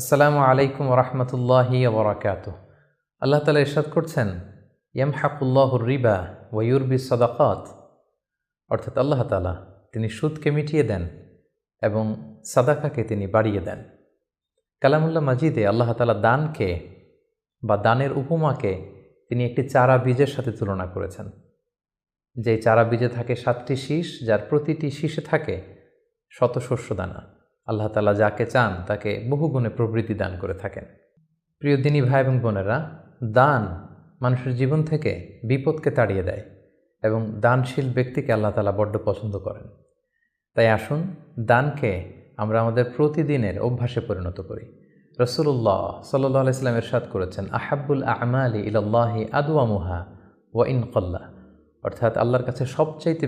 আসসালামু আলাইকুম রহমতুল্লাহি ওবরাকাতুহ। আল্লাহ তালা ইরশাদ করছেন, ইয়ামহাকুল্লাহুর রিবা ওয়া ইউরবি সাদাকাত, অর্থাৎ আল্লাহ তালা তিনি সুদকে মিটিয়ে দেন এবং সাদাকাকে তিনি বাড়িয়ে দেন। কালামুল্লাহ মাজিদে আল্লাহ তালা দানকে বা দানের উপমাকে তিনি একটি চারা বীজের সাথে তুলনা করেছেন। যেই চারা বীজে থাকে 7টি শীষ, যার প্রতিটি শীষে থাকে শত শস্য দানা। আল্লাহ তাআলা যাকে চান তাকে বহুগুণে প্রবৃদ্ধি দান করে থাকেন। প্রিয় দিনী ভাই এবং বোনেরা, দান মানুষের জীবন থেকে বিপদকে তাড়িয়ে দেয় এবং দানশীল ব্যক্তিকে আল্লাহ তাআলা বড্ড পছন্দ করেন। তাই আসুন দানকে আমরা আমাদের প্রতিদিনের অভ্যাসে পরিণত করি। রাসূলুল্লাহ সাল্লাল্লাহু আলাইহি ওয়াসাল্লাম ইরশাদ করেছেন, আহাব্বুল আ'মালি ইলাল্লাহি আদওয়ামুহা ওয়া ইন ক্বাল্লা, অর্থাৎ আল্লাহর কাছে সবচাইতে